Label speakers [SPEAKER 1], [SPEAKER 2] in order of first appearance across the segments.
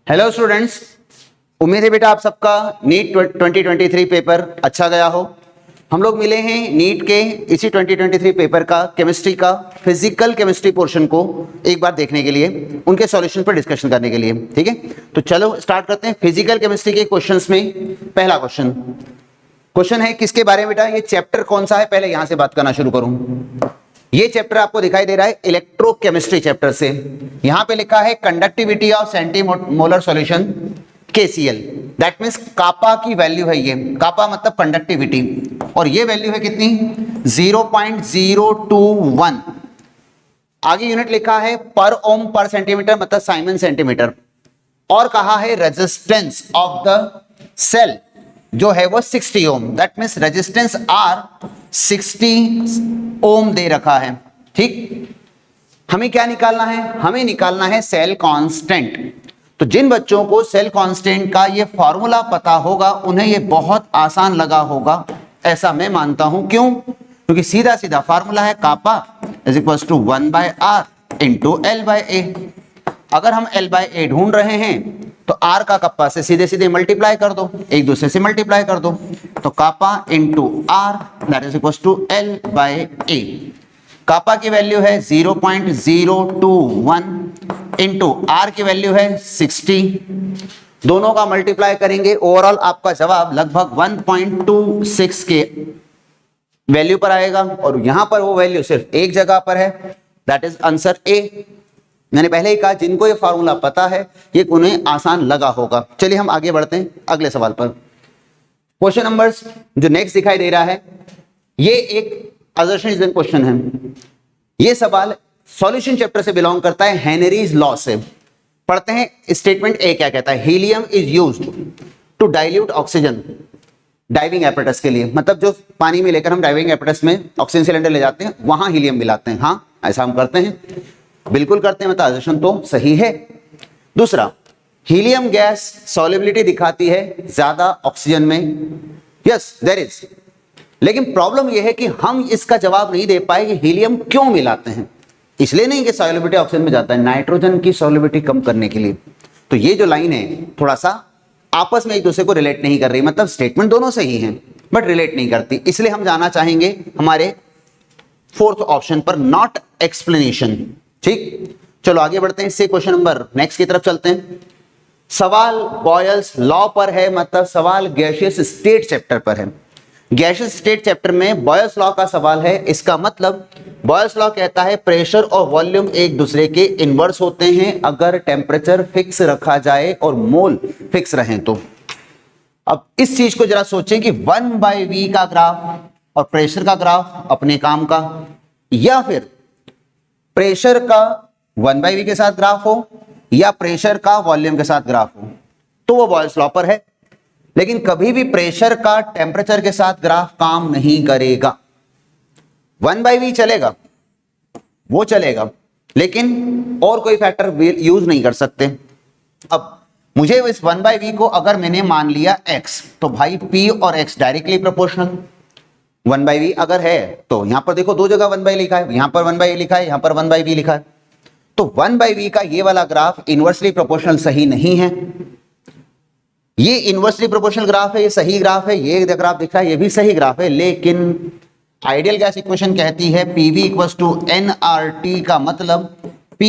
[SPEAKER 1] Hello students, उम्मीद है बेटा आप सबका नीट 2023 पेपर अच्छा गया हो। हम लोग मिले हैं नीट के इसी 2023 पेपर का केमिस्ट्री का फिजिकल केमिस्ट्री पोर्शन को एक बार देखने के लिए, उनके सॉल्यूशन पर डिस्कशन करने के लिए। ठीक है, तो चलो स्टार्ट करते हैं। फिजिकल केमिस्ट्री के क्वेश्चंस में पहला क्वेश्चन है किसके बारे में बेटा? ये चैप्टर कौन सा है, पहले यहां से बात करना शुरू करूं। ये चैप्टर आपको दिखाई दे रहा है इलेक्ट्रोकेमिस्ट्री चैप्टर से। यहां पे लिखा है conductivity of centimolar solution KCl, that means kappa की वैल्यू है। ये कापा मतलब कंडक्टिविटी, और ये वैल्यू है कितनी? 0.021। आगे यूनिट लिखा है पर ओम पर सेंटीमीटर, मतलब साइमन सेंटीमीटर, और कहा है रेजिस्टेंस ऑफ द सेल जो है वो 60 ओम, दैट मींस रेजिस्टेंस आर 60 ओम दे रखा है। ठीक, हमें क्या निकालना है? हमें निकालना है सेल कांस्टेंट। तो जिन बच्चों को सेल कांस्टेंट का ये फॉर्मूला पता होगा उन्हें ये बहुत आसान लगा होगा, ऐसा मैं मानता हूं। क्यों? क्योंकि सीधा सीधा फॉर्मूला है kappa is equal to 1/r into L/A। अगर हम L/A ढूंढ रहे हैं तो R का कप्पा से सीधे सीधे मल्टीप्लाई कर दो, एक दूसरे से मल्टीप्लाई कर दो, तो kappa into R that is equal to L/A। Kappa की वैल्यू है 0.021 इंटू R की वैल्यू है 60। दोनों का मल्टीप्लाई करेंगे, ओवरऑल आपका जवाब लगभग 1.26 के वैल्यू पर आएगा, और यहां पर वो वैल्यू सिर्फ एक जगह पर है, दैट इज आंसर ए। मैंने पहले ही कहा जिनको ये फार्मूला पता है ये उन्हें आसान लगा होगा। चलिए हम आगे बढ़ते हैं अगले सवाल पर। क्वेश्चन नंबर जो नेक्स्ट दिखाई दे रहा है ये एक असर्शन क्वेश्चन है। ये सवाल सॉल्यूशन चैप्टर से बिलोंग करता है, हेनरीज लॉ से। पढ़ते हैं स्टेटमेंट ए क्या कहता है। Helium is used to dilute oxygen diving apparatus के लिए, मतलब जो पानी में लेकर हम डाइविंग एपरेटस में ऑक्सीजन सिलेंडर ले जाते हैं वहां हीलियम मिलाते हैं। हाँ, ऐसा हम करते हैं, बिल्कुल करते हैं, मतलब असर्शन तो सही है। दूसरा, हीलियम गैस सॉल्युबिलिटी दिखाती है ज्यादा ऑक्सीजन में। यस देयर इज, लेकिन प्रॉब्लम यह है कि हम इसका जवाब नहीं दे पाए कि हीलियम क्यों मिलाते हैं। इसलिए नहीं कि सॉल्युबिलिटी ऑक्सीजन में जाता है, नाइट्रोजन की सॉल्युबिलिटी कम करने के लिए। तो ये जो लाइन है थोड़ा सा आपस में एक दूसरे को रिलेट नहीं कर रही, मतलब स्टेटमेंट दोनों सही हैं बट रिलेट नहीं करती। इसलिए हम जाना चाहेंगे हमारे फोर्थ ऑप्शन पर, नॉट एक्सप्लेनेशन। ठीक, चलो आगे बढ़ते हैं। इससे क्वेश्चन नंबर नेक्स्ट की तरफ चलते हैं। सवाल बॉयल्स लॉ पर है, मतलब सवाल गैसियस स्टेट चैप्टर पर है। गैसियस स्टेट चैप्टर में बॉयल्स लॉ का सवाल है। इसका मतलब बॉयल्स लॉ कहता है प्रेशर और वॉल्यूम एक दूसरे के इनवर्स होते हैं अगर टेम्परेचर फिक्स रखा जाए और मोल फिक्स रहें तो। अब इस चीज को जरा सोचें कि 1/v का ग्राफ और प्रेशर का ग्राफ अपने काम का, या फिर प्रेशर का 1/v के साथ ग्राफ हो या प्रेशर का वॉल्यूम के साथ ग्राफ हो, तो वो बॉयल्स लॉ पर है। लेकिन कभी भी प्रेशर का टेम्परेचर के साथ ग्राफ काम नहीं करेगा। 1/v चलेगा, वो चलेगा, लेकिन और कोई फैक्टर यूज नहीं कर सकते। अब मुझे इस 1/v को अगर मैंने मान लिया x, तो भाई p और x डायरेक्टली प्रोपोर्शनल। 1/v अगर है तो यहां पर देखो दो जगह 1/v लिखा है, यहां पर 1/v लिखा है, यहां पर 1/v लिखा है, तो 1/v का ये वाला ग्राफ इनवर्सली प्रोपोर्शनल सही नहीं है। ये इनवर्सली प्रोपोर्शनल ग्राफ है, ये सही ग्राफ है, ये ग्राफ दिख रहा है ये भी सही ग्राफ है, लेकिन आइडियल गैस इक्वेशन कहती है PV इक्वल्स टू nRT, का मतलब P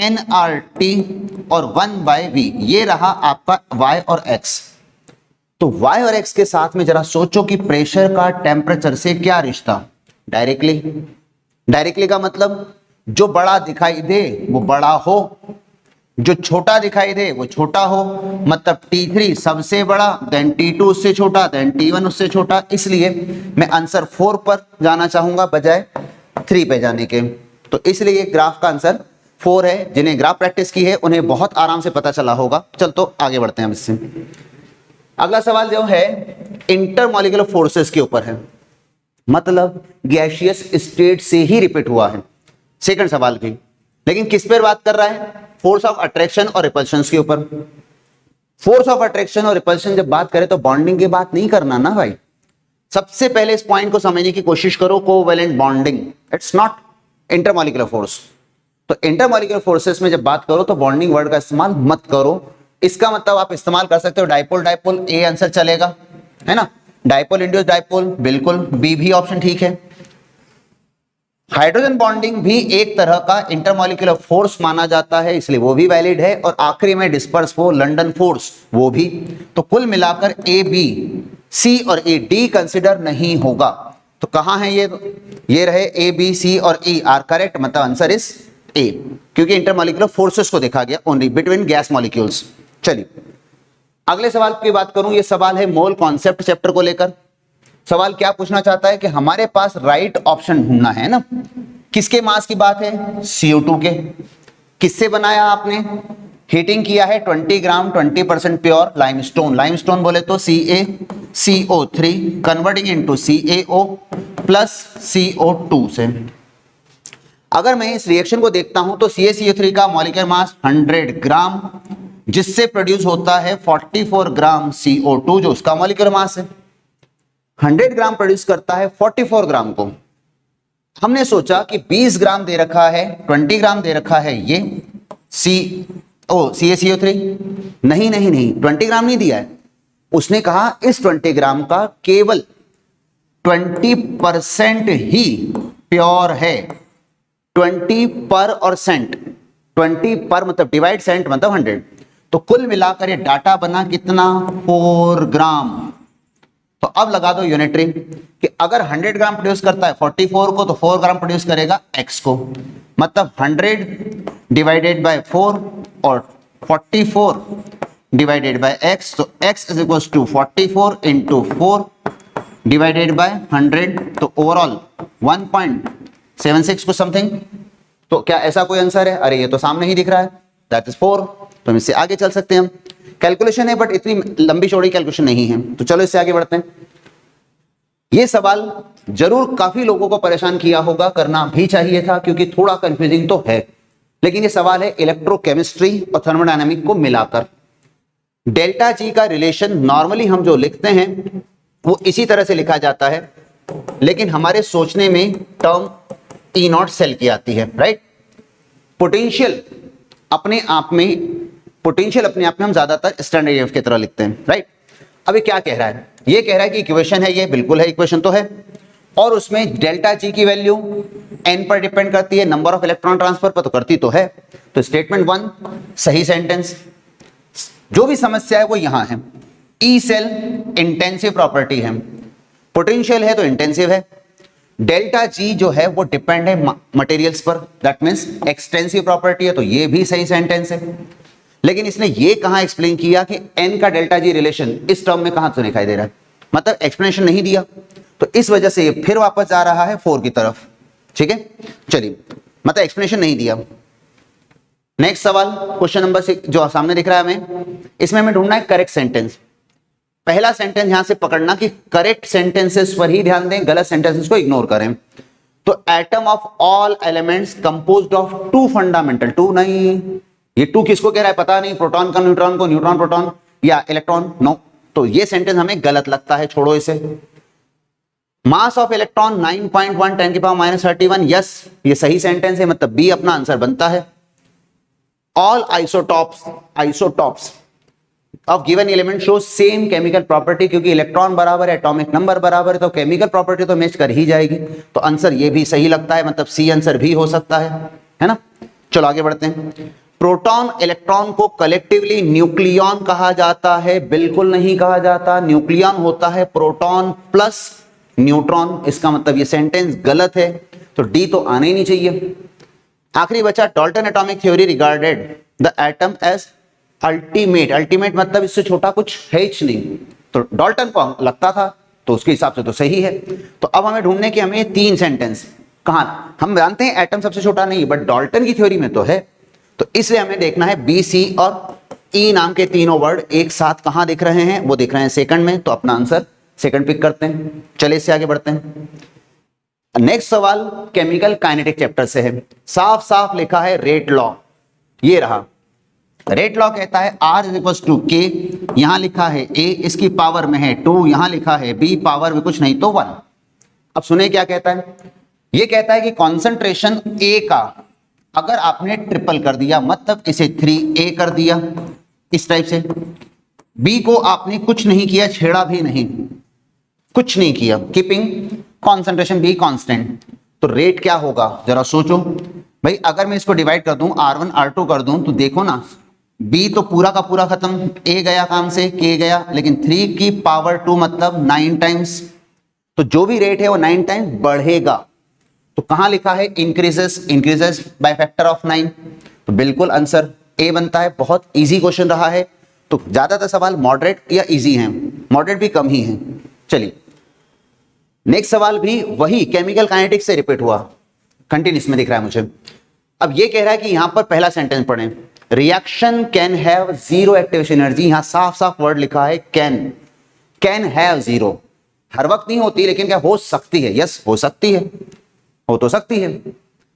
[SPEAKER 1] nRT और 1/v, ये रहा आपका y और x। तो y और x के साथ में जरा सोचो कि प्रेशर का टेम्परेचर से क्या रिश्ता? डायरेक्टली का मतलब जो बड़ा दिखाई दे वो बड़ा हो, जो छोटा दिखाई दे वो छोटा हो, मतलब T3 सबसे बड़ा, देन T2 उससे छोटा, देन T1 उससे छोटा। इसलिए मैं आंसर 4 पर जाना चाहूंगा बजाय 3 पे जाने के। तो इसलिए ग्राफ का आंसर 4 है। जिन्हें ग्राफ प्रैक्टिस की है उन्हें बहुत आराम से पता चला होगा। चल तो आगे बढ़ते हैं इससे। अगला सवाल जो है इंटरमॉलिक्यूलर फोर्सेस के ऊपर है, मतलब गैसियस स्टेट से ही रिपीट हुआ है सेकंड सवाल की, लेकिन किस पर बात कर रहा है? फोर्स ऑफ अट्रैक्शन और रिपल्शन के ऊपर। फोर्स ऑफ अट्रैक्शन और रिपल्शन जब बात करें तो बॉन्डिंग की बात नहीं करना ना भाई। सबसे पहले इस पॉइंट को समझने की कोशिश करो, covalent bonding, it's not intermolecular force. तो इंटरमॉलिक्यूलर फोर्सेस में जब बात करो तो बॉन्डिंग वर्ड का इस्तेमाल मत करो। इसका मतलब आप इस्तेमाल कर सकते हो डाइपोल डाइपोल, ए आंसर चलेगा, है ना। डाइपोल इंड्यूस डाइपोल, बिल्कुल बी भी ऑप्शन ठीक है। हाइड्रोजन बॉन्डिंग भी एक तरह का इंटरमॉलिक्यूलर फोर्स माना जाता है, इसलिए वो भी वैलिड है। और आखिरी में डिस्पर्स वो लंदन फोर्स, वो भी। तो कुल मिलाकर ए बी सी और ए डी कंसिडर नहीं होगा। तो कहां है ये रहे ए बी सी और ई आर करेक्ट, मतलब आंसर इज ए, क्योंकि इंटरमॉलिक्यूलर फोर्सेस को देखा गया ओनली बिटवीन गैस मॉलिक्यूल्स। चलिए अगले सवाल की बात करूं, ये सवाल है मोल कॉन्सेप्ट चैप्टर को लेकर। सवाल क्या पूछना चाहता है कि हमारे पास राइट ऑप्शन ढूंढना है ना। किसके मास की बात है, CO2 के। किससे बनाया आपने, हीटिंग किया है 20 ग्राम 20% प्योर लाइमस्टोन। लाइमस्टोन बोले तो CaCO3 converting into CaO plus CO2 से। अगर मैं इस रिएक्शन को देखता हूं तो CaCO3 का मॉलिक्यूलर मास 100 ग्राम, जिससे प्रोड्यूस होता है 44 ग्राम CO2 जो उसका मॉलिक्यूलर मास है। 100 ग्राम प्रोड्यूस करता है 44 ग्राम को। हमने सोचा कि 20 ग्राम दे रखा है, 20 ग्राम दे रखा है ये CaCO3। नहीं 20 ग्राम नहीं दिया है। उसने कहा इस 20 ग्राम का केवल 20% ही प्योर है। 20% 20 पर मतलब डिवाइड सेंट मतलब 100। तो कुल मिलाकर ये डाटा बना कितना, 4 ग्राम। तो अब लगा दो यूनिटरी कि अगर 100 ग्राम प्रोड्यूस करता है 44 को, तो 4 ग्राम प्रोड्यूस करेगा x को, मतलब 100 डिवाइडेड बाय 4 और 44 डिवाइडेड बाय x। तो x is equal to 44 into 4 divided by 100, तो ओवरऑल 1.76 को समथिंग। तो क्या ऐसा कोई आंसर है? अरे ये तो सामने ही दिख रहा है, दैट इज 4। तो हम इससे आगे चल सकते हैं। हम कैलकुलेशन है बट इतनी लंबी चौड़ी कैलकुलेशन नहीं है, तो चलो इससे आगे बढ़ते हैं। ये सवाल जरूर काफी लोगों को परेशान किया होगा, करना भी चाहिए था क्योंकि थोड़ा कंफ्यूजिंग तो है। लेकिन ये सवाल है इलेक्ट्रोकेमिस्ट्री और थर्मोडायनामिक को मिलाकर। डेल्टा जी का रिलेशन नॉर्मली हम जो लिखते हैं वो इसी तरह से लिखा जाता है, लेकिन हमारे सोचने में टर्म E0 सेल की आती है, राइट। पोटेंशियल अपने आप में हम ज्यादातर स्टैंडर्ड EF की तरह लिखते हैं, राइट। अब ये क्या कह रहा है, ये कह रहा है कि इक्वेशन है, ये बिल्कुल है, इक्वेशन तो है, और उसमें डेल्टा जी की वैल्यू n पर डिपेंड करती है, नंबर ऑफ इलेक्ट्रॉन ट्रांसफर पर तो करती तो है। तो स्टेटमेंट 1 सही सेंटेंस। जो भी समस्या है वो यहां है। ई सेल इंटेंसिव प्रॉपर्टी है, पोटेंशियल है तो इंटेंसिव है। डेल्टा जी जो है वो डिपेंड है मटेरियल्स पर, दैट मींस एक्सटेंसिव प्रॉपर्टी है, तो ये भी सही सेंटेंस है। लेकिन इसने ये कहां एक्सप्लेन किया कि n का डेल्टा जी रिलेशन इस टर्म में कहां से दिखाई दे रहा है, मतलब एक्सप्लेनेशन नहीं दिया। तो इस वजह से ये फिर वापस जा रहा है 4 की तरफ, ठीक है। चलिए, मतलब एक्सप्लेनेशन नहीं दिया। नेक्स्ट सवाल क्वेश्चन नंबर 6 जो सामने दिख रहा है हमें, इसमें हमें ढूंढना है करेक्ट सेंटेंस। पहला सेंटेंस यहां से पकड़ना कि करेक्ट सेंटेंसेस पर ही ध्यान दें, गलत सेंटेंसेस को इग्नोर करें। तो atom of all elements composed of 2 fundamental, 2 नहीं, ये 2 किसको कह रहा है पता नहीं, प्रोटॉन का न्यूट्रॉन को, न्यूट्रॉन प्रोटॉन या इलेक्ट्रॉन, नो। तो ये सेंटेंस हमें गलत लगता है, छोड़ो इसे। मास ऑफ इलेक्ट्रॉन 9.1 10⁻31, यस ये सही सेंटेंस है, मतलब बी अपना आंसर बनता है। All isotopes of given element show same chemical property, क्योंकि इलेक्ट्रॉन बराबर है, एटॉमिक नंबर बराबर है, तो केमिकल प्रॉपर्टी तो मैच कर ही जाएगी। तो आंसर ये भी सही लगता है, मतलब सी आंसर भी हो सकता है ना। चलो आगे बढ़ते हैं। प्रोटॉन इलेक्ट्रॉन को कलेक्टिवली न्यूक्लियॉन कहा जाता है, बिल्कुल नहीं कहा जाता। न्यूक्लियॉन होता है प्रोटॉन प्लस न्यूट्रॉन, इसका मतलब ये सेंटेंस गलत है, तो डी तो आना ही नहीं चाहिए। आखिरी बचा Dalton atomic theory regarded the atom as ultimate मतलब इससे छोटा कुछ है ही नहीं, तो डाल्टन को लगता था, तो उसके हिसाब से तो सही है। तो अब हमें ढूंढने की हमें 3 सेंटेंस, कहां हम जानते हैं एटम सबसे छोटा नहीं, बट डाल्टन की थ्योरी में तो है, तो इसलिए हमें देखना है बी सी और ई नाम के तीनों वर्ड एक साथ कहां दिख रहे हैं, वो दिख रहे हैं सेकंड में, तो अपना आंसर सेकंड पिक करते हैं। चलिए इससे आगे बढ़ते हैं। नेक्स्ट सवाल केमिकल काइनेटिक चैप्टर से है, साफ साफ लिखा है रेट लॉ, ये रहा। रेट लॉ कहता है R is equal to K, यहां लिखा है A, इसकी पावर में है 2, यहां लिखा है B, पावर में कुछ नहीं तो 1। अब सुने क्या कहता है, ये कहता है कि कॉन्सेंट्रेशन A का अगर आपने ट्रिपल कर दिया मतलब इसे 3a कर दिया इस टाइप से, b को आपने कुछ नहीं किया, छेड़ा भी नहीं, कुछ नहीं किया, कीपिंग कॉन्सेंट्रेशन बी कांस्टेंट, तो रेट क्या होगा जरा सोचो भाई। अगर मैं इसको डिवाइड कर दूं, R1 R2 कर दूं, तो देखो ना b तो पूरा का पूरा खत्म, a गया काम से, k गया, लेकिन 3 की पावर 2 मतलब 9 टाइम्स, तो जो भी रेट है वो 9 टाइम्स बढ़ेगा। तो कहां लिखा है इंक्रीजेस बाय फैक्टर ऑफ 9, तो बिल्कुल आंसर ए बनता है। बहुत इजी क्वेश्चन रहा है, तो ज्यादातर सवाल मॉडरेट या इजी हैं, मॉडरेट भी कम ही हैं। चलिए नेक्स्ट सवाल भी वही केमिकल काइनेटिक्स से रिपीट हुआ, कंटिन्यूस में दिख रहा है मुझे। अब ये कह रहा है कि यहां पर पहला सेंटेंस पढ़ें, reaction can have zero activation energy, यहां साफ साफ वर्ड लिखा है कैन हैव जीरो, हर वक्त नहीं होती लेकिन क्या हो सकती है, यस हो सकती है, हो तो सकती है।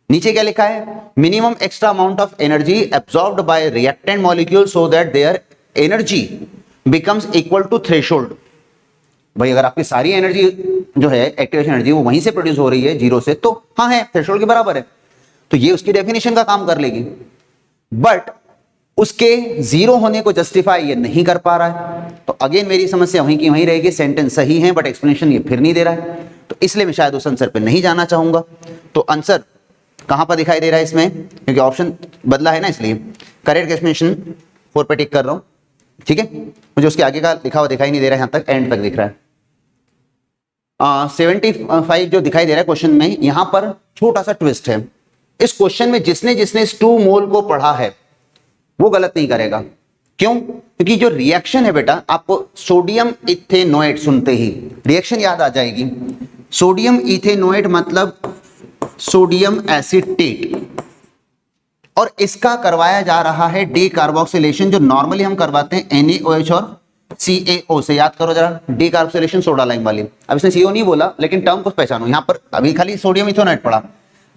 [SPEAKER 1] नीचे क्या लिखा है, minimum extra amount of energy absorbed by reactant molecule so that their energy becomes equal to threshold. भाई अगर आपकी सारी एनर्जी जो है एक्टिवेशन एनर्जी वो वहीं से प्रोड्यूस हो रही है जीरो से, तो हाँ है, थ्रेशोल्ड के बराबर है, तो ये उसकी डेफिनेशन का काम कर लेगी। बट उसके जीरो होने को जस्टिफाई ये नहीं कर पा रहा है, तो अगेन मेरी समस्या वहीं की वहीं रहेगी, सेंटेंस सही है बट एक्सप्लेनेशन ये फिर नहीं दे रहा है, तो इसलिए मैं शायद उस आंसर पे नहीं जाना चाहूंगा। तो आंसर कहां पर दिखाई दे रहा है इसमें, क्योंकि ऑप्शन बदला है ना, इसलिए करेक्ट एक्सप्लेनेशन 4 पे टिक कर रहा हूं, ठीक है। मुझे उसके आगे का लिखा हुआ दिखाई नहीं दे रहा है, यहां तक एंड तक दिख रहा है। 75 जो दिखाई दे रहा है क्वेश्चन में, यहां पर छोटा सा ट्विस्ट है। इस क्वेश्चन में जिसने इस 2 मोल को पढ़ा है वो गलत नहीं करेगा। क्यों? क्योंकि जो रिएक्शन है बेटा, आपको सोडियम इथेनोएट सुनते ही रिएक्शन याद आ जाएगी। सोडियम इथेनोएट मतलब सोडियम एसीटेट, और इसका करवाया जा रहा है डीकार्बोक्सिलेशन, जो नॉर्मली हम करवाते हैं NaOH और CaO से। याद करो जरा, डीकार्बोक्सिलेशन सोडा लाइम वाली। अब इसने CO नहीं बोला लेकिन टर्म को पहचानो, यहां पर अभी खाली सोडियम इथेनोएट पढ़ा,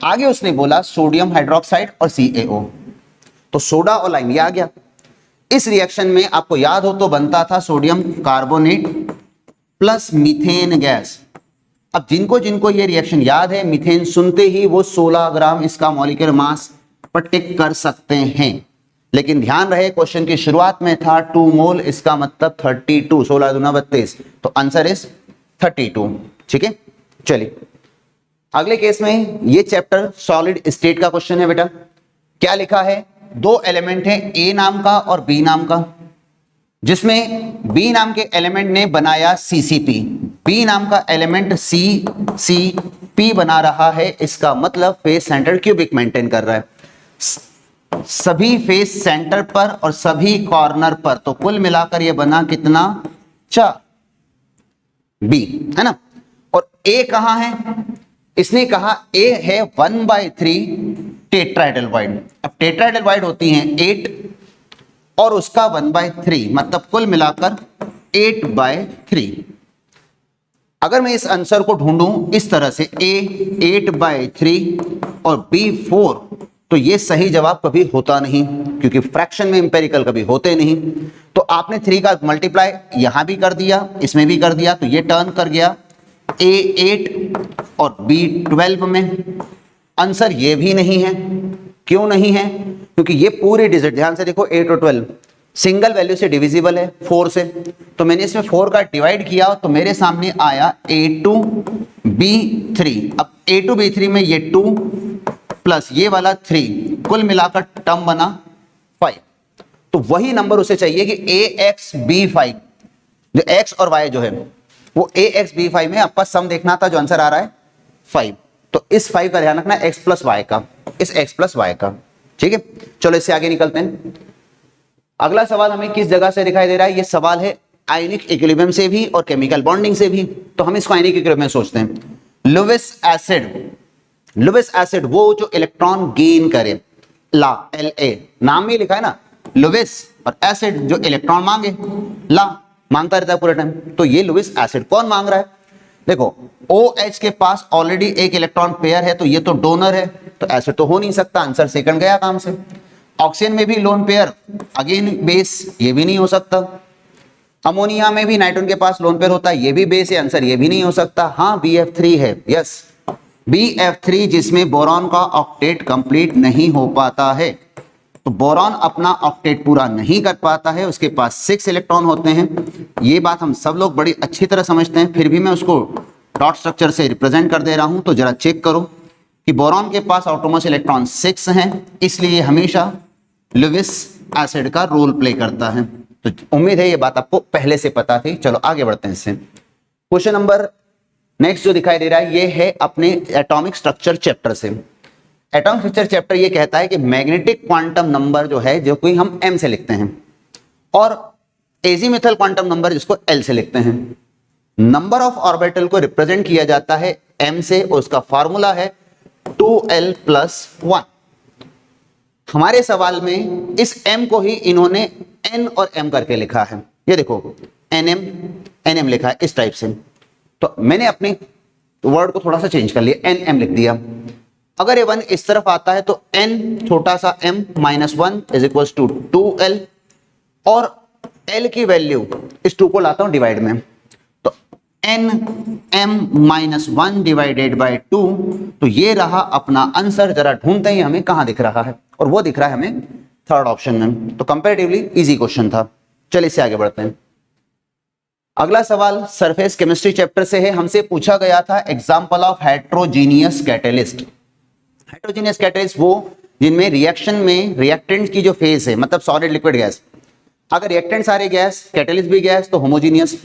[SPEAKER 1] आगे उसने बोला सोडियम हाइड्रोक्साइड और CaO, तो सोडा और लाइम ये आ गया। इस रिएक्शन में आपको याद हो तो बनता था sodium carbonate plus methane gas. अब जिनको जिनको ये रिएक्शन याद है, मीथेन सुनते ही वो 16 ग्राम इसका मॉलिक्यूलर मास पर टिक कर सकते हैं, लेकिन ध्यान रहे क्वेश्चन की शुरुआत में था 2 मोल, इसका मतलब 32, 16 दूना 32, तो आंसर इज 32, ठीक है। चलिए अगले केस में, ये चैप्टर सॉलिड स्टेट का क्वेश्चन है बेटा। क्या लिखा है, 2 एलिमेंट है A नाम का और B नाम का, जिसमें B नाम के एलिमेंट ने बनाया CCP, B नाम का एलिमेंट CCP बना रहा है, इसका मतलब फेस सेंटर क्यूबिक मेंटेन कर रहा है, सभी फेस सेंटर पर और सभी कॉर्नर पर, तो कुल मिलाकर ये बना कितना, 4, B है ना। और A कहां है, इसने कहा A है 1/3 टेट्राहेड्रल। अब टेट्राहेड्रल होती हैं 8 और उसका 1/3, मतलब कुल मिलाकर 8/3। अगर मैं इस आंसर को ढूंढूं इस तरह से, A 8/3 और B 4, तो ये सही जवाब कभी होता नहीं, क्योंकि फ्रैक्शन में इंपेरिकल कभी होते नहीं। तो आपने 3 का मल्टीप्लाई यहां भी कर दिया, इसमें भी कर दिया, तो ये टर्न कर गया A 8 और B 12 में। आंसर ये भी नहीं है, क्यों नहीं है, क्योंकि ये पूरे डिजिट, ध्यान से देखो 8 और 12 सिंगल वैल्यू से डिविजिबल है 4 से, तो मैंने इसमें 4 का डिवाइड किया तो मेरे सामने आया A2 B3। अब A2 B3 में ये 2 प्लस ये वाला 3, कुल मिलाकर टर्म बना 5, तो वही नंबर उसे चाहिए कि AX B5, जो X और Y जो है वो AX B5 में आपका सम देखना था, जो आंसर आ रहा है 5, तो इस 5 का ध्यान रखना, X प्लस Y का, इस X प्लस Y का, ठीक है। चलो इससे आगे निकलते हैं। अगला सवाल हमें किस जगह से दिखाई दे रहा है, ये सवाल है आयनिक इक्विलिब्रियम से भी और केमिकल बॉन्डिंग से भी, तो हम इसको आयनिक इक्विलिब्रियम में सोचते हैं। लुईस एसिड वो जो इलेक्ट्रॉन गेन करे, La नाम में लिखा है ना लुईस, और एसिड जो इलेक्ट्रॉन मांगे, ला मांगता रहता है पूरे टाइम, तो ये लुईस एसिड कौन मांग रहा है, देखो OH के पास ऑलरेडी एक इलेक्ट्रॉन पेयर है, तो ये तो डोनर है, तो एसिड तो हो नहीं सकता, आंसर सेकंड गया काम से। ऑक्सीजन में भी लोन पेयर, अगेन बेस, ये भी नहीं हो सकता। अमोनिया में भी नाइट्रोजन के पास लोन पेयर होता है, ये भी बेस है, आंसर ये भी नहीं हो सकता। हाँ BF3 है, यस BF3 जिसमें बोरॉन का ऑक्टेट कंप्लीट नहीं हो पाता है। तो बोरॉन अपना ऑक्टेट पूरा नहीं कर पाता है, उसके पास 6 इलेक्ट्रॉन होते हैं। ये बात हम सब लोग बड़ी अच्छी तरह समझते हैं, फिर भी मैं उसको डॉट स्ट्रक्चर से रिप्रेजेंट कर दे रहा हूं। तो जरा चेक करो कि बोरॉन के पास आउटरमोस्ट इलेक्ट्रॉन 6 हैं, इसलिए हमेशा लुईस एसिड का रोल प्ले करता है। तो उम्मीद है ये बात आपको पहले से पता थी। चलो आगे बढ़ते हैं इससे। क्वेश्चन नंबर नेक्स्ट जो दिखाई दे रहा है ये है अपने एटॉमिक स्ट्रक्चर चैप्टर से। एटॉमिक स्ट्रक्चर चैप्टर ये कहता है कि मैग्नेटिक क्वांटम नंबर जो है, जो कि हम m से लिखते हैं, और एजीमुथल क्वांटम नंबर जिसको l से लिखते हैं। नंबर ऑफ ऑर्बिटल को रिप्रेजेंट किया जाता है m से, और उसका फॉर्मूला है 2l+1। हमारे सवाल में इस m को ही इन्होंने n और m करके लिखा है। ये देखो nm लिखा है इस टाइप से। तो मैंने अपने वर्ड को थोड़ा सा चेंज कर लिया, nm लिख दिया। अगर ये 1 इस तरफ आता है तो n छोटा सा m -1 = 2l, और l की वैल्यू इस 2 को लाता हूं डिवाइड में, तो nm-1 डिवाइडेड बाय 2। तो ये रहा अपना आंसर। जरा ढूंढते हैं हमें कहां दिख रहा है, और वो दिख रहा है हमें थर्ड ऑप्शन में। तो कंपैरेटिवली इजी क्वेश्चन था। चलिए इससे आगे बढ़ते हैं। अगला सवाल सरफेस केमिस्ट्री चैप्टर से है। हमसे पूछा गया था example of heterogeneous catalyst. Heterogeneous catalyst वो जिनमें रिएक्शन में रिएक्टेंट की जो फेज है, मतलब सॉलिड लिक्विड गैस। अगर रिएक्टेंट सारे गैस, कैटलिस्ट भी गैस, तो होमोजीनियस।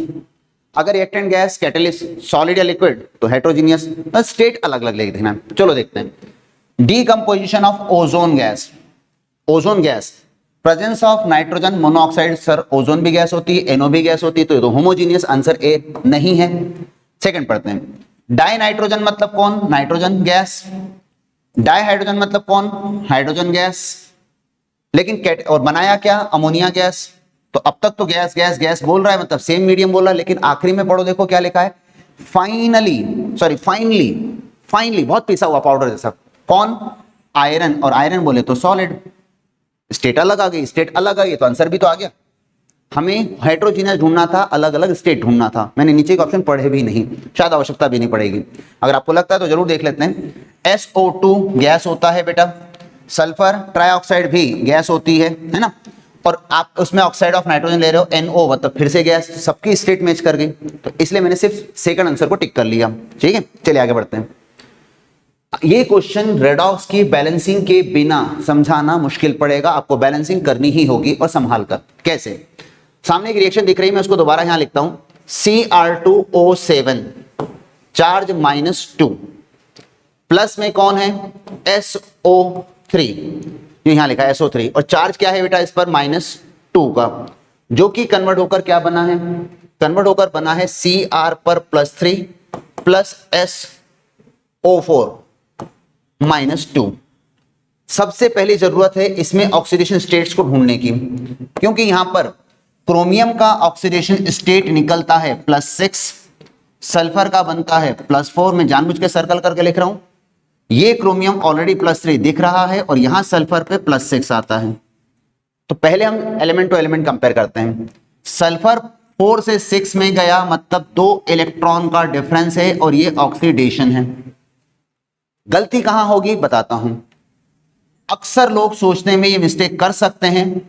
[SPEAKER 1] अगर रिएक्टेंट गैस, कैटलिस्ट सॉलिड या लिक्विड, तो हेट्रोजीनियस। स्टेट अलग अलग लिख देना। चलो देखते हैं। Decomposition of ozone gas. Ozone gas, presence of nitrogen monoxide. Sir ozone भी गैस होती है, NO भी गैस होती है, तो ये तो होमोजीनियस। आंसर ए नहीं है। सेकंड पढ़ते हैं। डाई नाइट्रोजन मतलब कौन? Nitrogen gas. डाई हाइड्रोजन मतलब कौन? Hydrogen gas. लेकिन और बनाया क्या? Ammonia gas. तो अब तक तो गैस गैस गैस बोल रहा है, मतलब सेम मीडियम बोल रहा है, लेकिन आखिरी में पढ़ो, देखो क्या लिखा है, फाइनली, बहुत पीसा हुआ पाउडर जैसा। कौन? आयरन। और आयरन बोले तो सॉलिड। स्टेट अलग आ गई, स्टेट अलग आ गई, तो आंसर भी तो आ गया। हमें हेट्रोजीनियस ढूंढना था, अलग अलग स्टेट ढूंढना था। मैंने नीचे के ऑप्शन पढ़े भी नहीं, शायद आवश्यकता भी नहीं पड़ेगी। अगर आपको लगता है तो जरूर देख लेते हैं। SO2 गैस होता है बेटा। सल्फर ट्राइऑक्साइड भी गैस होती है ना। और आप उसमें ऑक्साइड ऑफ नाइट्रोजन ले रहे हो, NO, मतलब फिर से गैस। सबकी स्टेट मैच कर गई, तो इसलिए मैंने सिर्फ सेकंड आंसर को टिक कर लिया। ठीक है, चलिए आगे बढ़ते हैं। ये क्वेश्चन रेडॉक्स की बैलेंसिंग के बिना समझाना मुश्किल पड़ेगा, आपको बैलेंसिंग करनी ही होगी और संभाल कर। कैसे? सामने एक रिएक्शन दिख रही है, मैं उसको दोबारा यहां लिखता हूं। Cr2O7 चार्ज -2, प्लस में कौन है? SO3, यहां लिखा है SO3, और चार्ज क्या है बेटा इस पर? -2 का, जो कि कन्वर्ट होकर क्या बना है? कन्वर्ट होकर बना है Cr पर +3 प्लस SO4 -2। सबसे पहली जरूरत है इसमें ऑक्सीडेशन स्टेट्स को ढूंढने की, क्योंकि यहां पर क्रोमियम का ऑक्सीडेशन स्टेट निकलता है +6, सल्फर का बनता है +4। मैं जानबूझ के सर्कल करके लिख रहा हूं। ये क्रोमियम ऑलरेडी +3 दिख रहा है, और यहां सल्फर पे +6 आता है। तो पहले हम एलिमेंट टू एलिमेंट कंपेयर करते हैं। सल्फर 4 से 6 में गया, मतलब 2 इलेक्ट्रॉन का डिफरेंस है, और ये ऑक्सीडेशन है। गलती कहां होगी बताता हूं। अक्सर लोग सोचने में ये मिस्टेक कर सकते हैं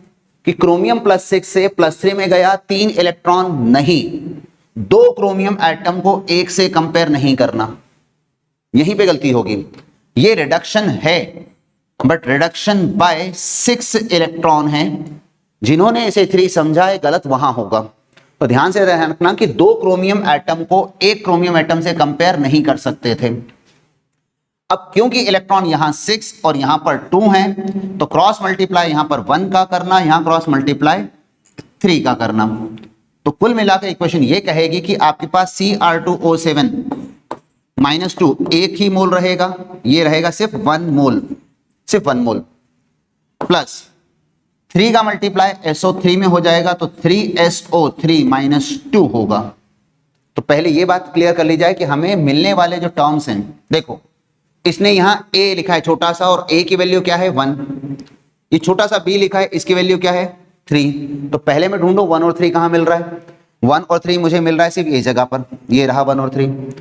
[SPEAKER 1] कि क्रोमियम +6 से +3 में गया, 3 इलेक्ट्रॉन नहीं, 2 क्रोमियम एटम को 1 से कंपेयर नहीं करना। यहीं पे गलती होगी। ये रिडक्शन है, बट रिडक्शन बाय 6 इलेक्ट्रॉन है। जिन्होंने इसे 3 समझा है, गलत वहां होगा। तो ध्यान से रखना कि 2 क्रोमियम एटम को 1 क्रोमियम एटम से कंपेयर नहीं कर सकते थे। अब क्योंकि इलेक्ट्रॉन यहां 6 और यहां पर 2 हैं, तो क्रॉस मल्टीप्लाई यहां पर 1 का करना, यहां क्रॉस मल्टीप्लाई 3 का करना। तो कुल मिलाकर इक्वेशन ये कहेगी कि आपके पास Cr2O7 -2 एक ही मोल रहेगा, ये रहेगा सिर्फ 1 मोल, सिर्फ 1 मोल, प्लस 3 का मल्टीप्लाई SO3 में हो जाएगा, तो 3SO3 -2 होगा। तो पहले ये बात क्लियर कर ली जाए कि हमें मिलने वाले जो टर्म्स हैं, देखो इसने यहां A लिखा है छोटा सा, और A की वैल्यू क्या है? 1। ये छोटा सा B लिखा है, इसकी वैल्यू क्या है? 3। तो पहले मैं ढूंढूं 1 और 3 कहां मिल रहा है। 1 और 3 मुझे मिल रहा है सिर्फ ये जगह पर, ये रहा 1 और 3।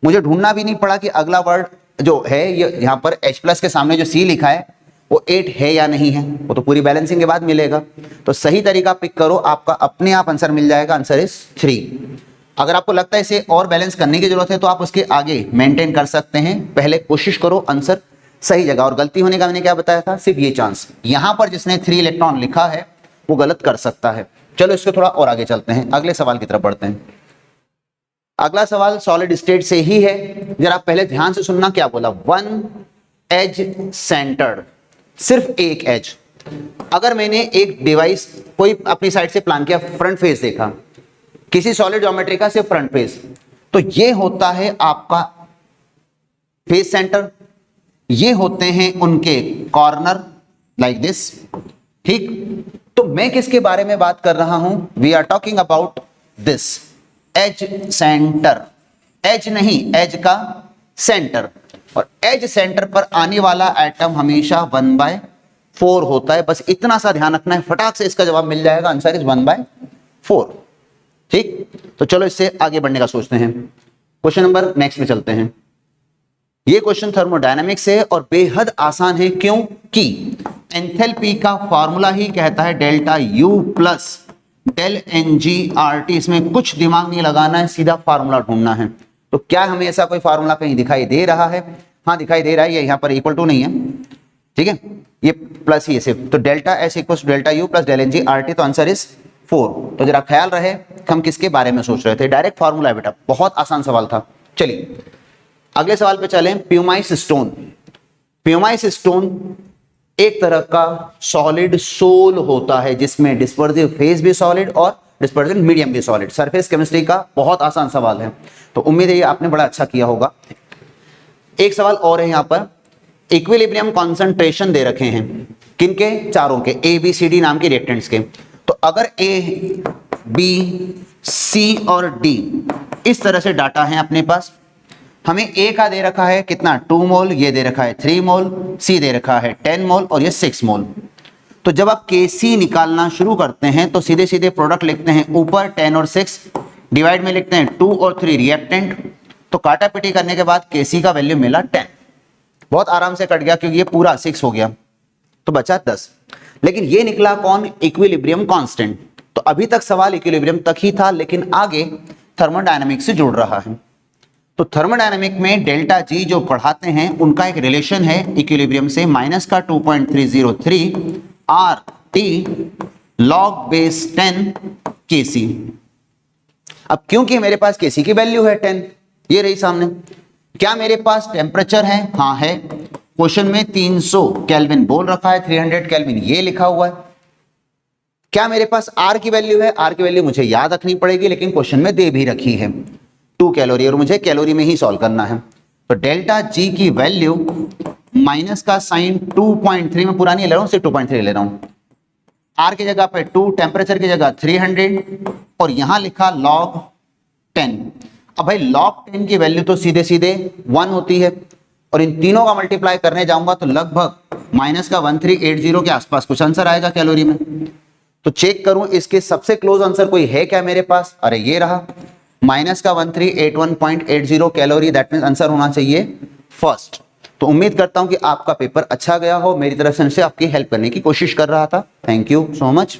[SPEAKER 1] मुझे ढूंढना भी नहीं पड़ा कि अगला वर्ड जो है ये यहाँ पर H+ के सामने जो C लिखा है वो 8 है या नहीं है, वो तो पूरी बैलेंसिंग के बाद मिलेगा। तो सही तरीका पिक करो, आपका अपने आप आंसर मिल जाएगा, आंसर इज 3। अगर आपको लगता है इसे और बैलेंस करने की जरूरत है तो आप उसके आगे मेंटेन कर सकते हैं, पहले कोशिश करो आंसर सही जगह। और गलती होने का मैंने क्या बताया था, सिर्फ ये चांस, यहां पर जिसने 3 इलेक्ट्रॉन लिखा है वो गलत कर सकता है। चलो इसको थोड़ा और आगे चलते हैं, अगले सवाल की तरफ बढ़ते हैं। अगला सवाल सॉलिड स्टेट से ही है, जरा पहले ध्यान से सुनना क्या बोला, 1 एज सेंटर्ड, सिर्फ एक एज। अगर मैंने एक डिवाइस कोई अपनी साइड से प्लान किया, फ्रंट फेस देखा किसी सॉलिड ज्योमेट्री का, सिर्फ फ्रंट फेस, तो ये होता है आपका फेस सेंटर, ये होते हैं उनके कॉर्नर लाइक दिस, ठीक। तो मैं किसके बारे में बात कर रहा हूं, we are talking about this edge center, edge नहीं, एज का सेंटर। और एज सेंटर पर आने वाला एटम हमेशा 1/4 होता है, बस इतना सा ध्यान रखना है, फटाक से इसका जवाब मिल जाएगा, आंसर इज 1/4, ठीक। तो चलो इससे आगे बढ़ने का सोचते हैं, क्वेश्चन नंबर नेक्स्ट में चलते हैं। ये क्वेश्चन थर्मोडायनामिक्स है और बेहद आसान है, क्योंकि एंथैल्पी का फॉर्मूला ही कहता है delta U plus del NG/RT। इसमें कुछ दिमाग नहीं लगाना है, सीधा फार्मूला ढूंढना है। तो क्या हमें ऐसा कोई फार्मूला कहीं दिखाई दे रहा है, हाँ दिखाई दे रहा है, ये यहाँ पर इक्वल टू नहीं है, ठीक है, ये प्लस ही है सिर्फ। तो delta S equal to delta U plus del NG/RT, तो आंसर इज 4। तो जरा ख्याल रहे हम किसके बारे में सोच रहे थे, डायरेक्ट फार्मूला है बेटा, बहुत आसान सवाल था। चलिए अगले सवाल पे चलें। प्यूमाइस स्टोन, प्यूमाइस स्टोन एक तरह का सॉलिड सोल होता है जिसमें डिस्पर्सिव फेज भी सॉलिड और डिस्पर्सिव मीडियम भी सॉलिड। सरफेस केमिस्ट्री का बहुत आसान सवाल है, तो उम्मीद है ये आपने बड़ा अच्छा किया होगा। एक सवाल और है, यहां पर इक्विलिब्रियम कॉन्सेंट्रेशन दे रखे हैं, किनके, चारों के, ABCD नाम के रिएक्टेंट्स के। तो अगर A, B, C और D इस तरह से डाटा है अपने पास, हमें A का दे रखा है कितना, 2 मोल, ये दे रखा है 3 मोल, C दे रखा है 10 मोल और ये 6 मोल। तो जब आप Kc निकालना शुरू करते हैं तो सीधे सीधे प्रोडक्ट लिखते हैं, ऊपर 10 और 6, डिवाइड में लिखते हैं 2 और 3 रिएक्टेंट। तो काटा पिटी करने के बाद Kc का वैल्यू मिला 10, बहुत आराम से कट गया क्योंकि ये पूरा 6 हो गया, तो बचा 10। लेकिन ये निकला कौन, इक्विलिब्रियम कांस्टेंट। तो अभी तक सवाल इक्विलिब्रियम तक ही था, लेकिन आगे थर्मोडायनामिक से जुड़ रहा है। तो थर्मोडायनामिक में डेल्टा G जो पढ़ाते हैं उनका एक रिलेशन है इक्विलिब्रियम से, माइनस का 2.303 RT log बेस 10 Kc। अब क्योंकि मेरे पास Kc की वैल्यू है 10, ये रही सामने, क्या मेरे पास टेम्परेचर है, हाँ है, क्वेश्चन में 300 केल्विन बोल रखा है, 300 केल्विन ये लिखा हुआ है। क्या मेरे पास R की वैल्यू है, R की वैल्यू मुझे याद रखनी पड़ेगी, लेकिन क्वेश्चन में दे भी रखी है 2 कैलोरी, और मुझे कैलोरी में ही सॉल्व करना है। तो डेल्टा G की वैल्यू माइनस का साइन 2.3 में पूरा नहीं ले रहा हूं, सिर्फ 2.3 ले रहा हूं। R की जगह पे 2, टेम्परेचर की जगह 300 और यहां लिखा log 10। अब भाई log 10 की वैल्यू तो सीधे सीधे 1 होती है, और इन तीनों का मल्टीप्लाई करने जाऊंगा तो लगभग माइनस का 1380 के आसपास कुछ आंसर आएगा कैलोरी में। तो चेक करूं इसके सबसे क्लोज आंसर कोई है क्या मेरे पास, अरे ये रहा, माइनस का 1381.80 कैलोरी, दैट मींस आंसर होना चाहिए फर्स्ट। तो उम्मीद करता हूं कि आपका पेपर अच्छा गया हो, मेरी तरफ से आपकी हेल्प करने की कोशिश कर रहा था। Thank you so much.